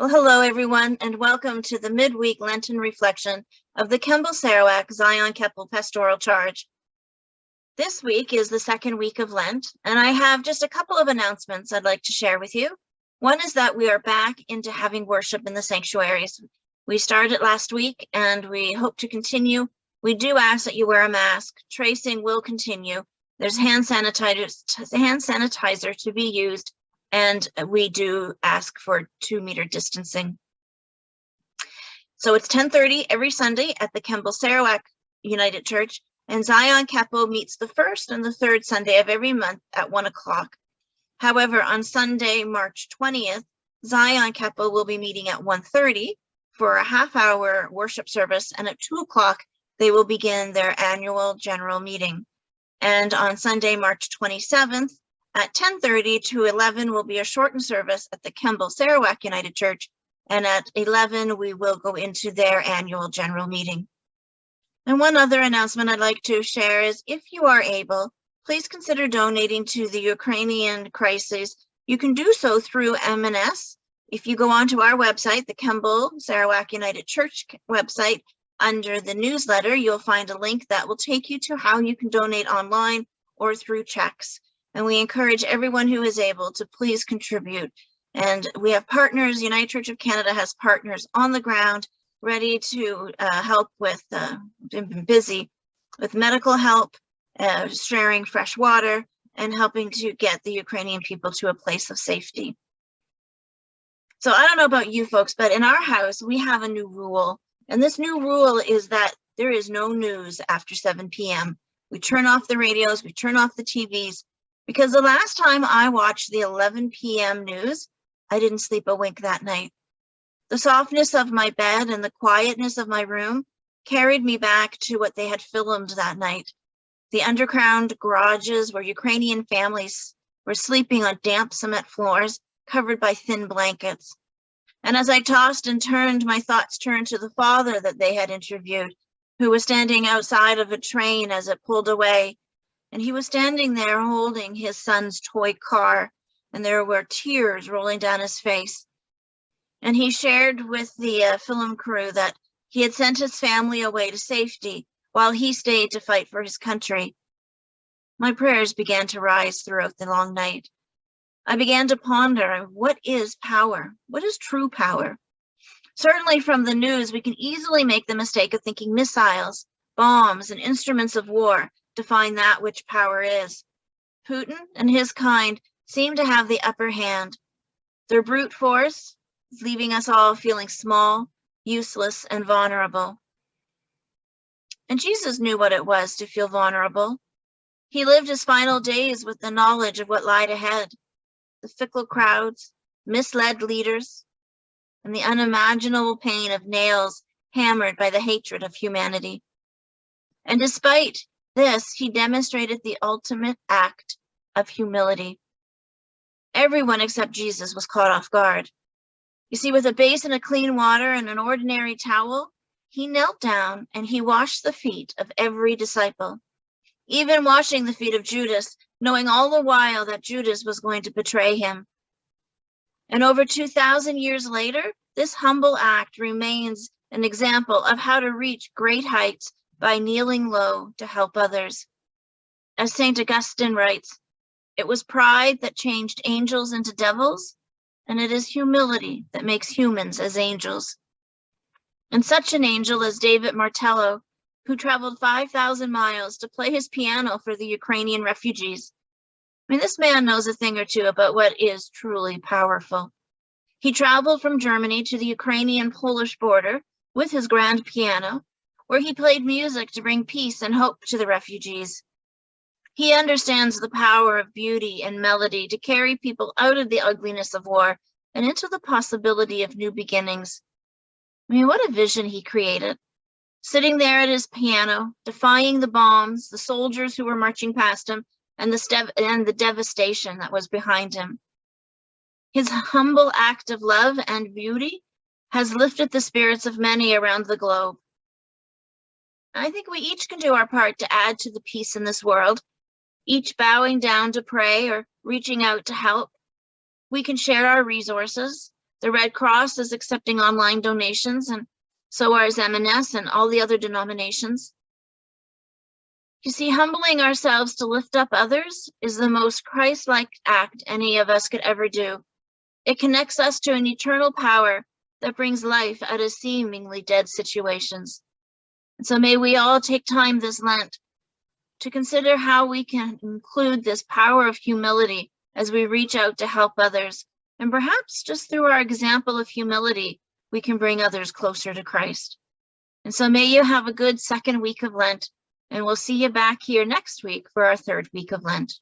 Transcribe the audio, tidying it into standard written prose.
Well, hello, everyone, and welcome to the midweek Lenten reflection of the Kemble-Sarawak Zion-Keppel Pastoral Charge. This week is the second week of Lent, and I have just a couple of announcements I'd like to share with you. One is that we are back into having worship in the sanctuaries. We started last week, and we hope to continue. We do ask that you wear a mask. Tracing will continue. There's hand sanitizer to be used, and we do ask for 2-meter distancing. So it's 10:30 every Sunday at the Kemble-Sarawak United Church, and Zion-Keppel meets the first and the third Sunday of every month at 1 o'clock. However, on Sunday, March 20th, Zion-Keppel will be meeting at 1:30 for a half-hour worship service, and at 2 o'clock, they will begin their annual general meeting. And on Sunday, March 27th, at 10:30 to 11 will be a shortened service at the Kemble-Sarawak United Church, and at 11 we will go into their annual general meeting. And one other announcement I'd like to share is, if you are able, please consider donating to the Ukrainian crisis. You can do so through M&S. If you go onto our website, the Kemble-Sarawak United Church website, under the newsletter, you'll find a link that will take you to how you can donate online or through checks. And we encourage everyone who is able to please contribute. And we have partners. United Church of Canada has partners on the ground ready to help with, been busy with medical help, sharing fresh water, and helping to get the Ukrainian people to a place of safety. So I don't know about you folks, but in our house, we have a new rule. And this new rule is that there is no news after 7 p.m. We turn off the radios, we turn off the TVs, because the last time I watched the 11 p.m. news, I didn't sleep a wink that night. The softness of my bed and the quietness of my room carried me back to what they had filmed that night. The underground garages where Ukrainian families were sleeping on damp cement floors covered by thin blankets. And as I tossed and turned, my thoughts turned to the father that they had interviewed, who was standing outside of a train as it pulled away. And he was standing there holding his son's toy car, and there were tears rolling down his face. And he shared with the film crew that he had sent his family away to safety while he stayed to fight for his country. My prayers began to rise throughout the long night. I began to ponder, what is power? What is true power? Certainly from the news, we can easily make the mistake of thinking missiles, bombs, and instruments of war define that which power is. Putin and his kind seem to have the upper hand. Their brute force is leaving us all feeling small, useless, and vulnerable. And Jesus knew what it was to feel vulnerable. He lived his final days with the knowledge of what lied ahead. The fickle crowds, misled leaders, and the unimaginable pain of nails hammered by the hatred of humanity. And despite this, he demonstrated the ultimate act of humility. Everyone except Jesus was caught off guard. You see, with a basin of clean water and an ordinary towel, he knelt down and he washed the feet of every disciple, even washing the feet of Judas, knowing all the while that Judas was going to betray him. And over 2,000 years later, this humble act remains an example of how to reach great heights by kneeling low to help others. As St. Augustine writes, it was pride that changed angels into devils, and it is humility that makes humans as angels. And such an angel as David Martello, who traveled 5,000 miles to play his piano for the Ukrainian refugees. I mean, this man knows a thing or two about what is truly powerful. He traveled from Germany to the Ukrainian-Polish border with his grand piano, where he played music to bring peace and hope to the refugees. He understands the power of beauty and melody to carry people out of the ugliness of war and into the possibility of new beginnings. I mean, what a vision he created. Sitting there at his piano, defying the bombs, the soldiers who were marching past him, and the devastation that was behind him. His humble act of love and beauty has lifted the spirits of many around the globe. I think we each can do our part to add to the peace in this world, each bowing down to pray or reaching out to help. We can share our resources, The Red Cross is accepting online donations, and so are M&S and all the other denominations. You see, humbling ourselves to lift up others is the most Christ-like act any of us could ever do. It connects us to an eternal power that brings life out of seemingly dead situations. And so may we all take time this Lent to consider how we can include this power of humility as we reach out to help others. And perhaps just through our example of humility, we can bring others closer to Christ. And so may you have a good second week of Lent, and we'll see you back here next week for our third week of Lent.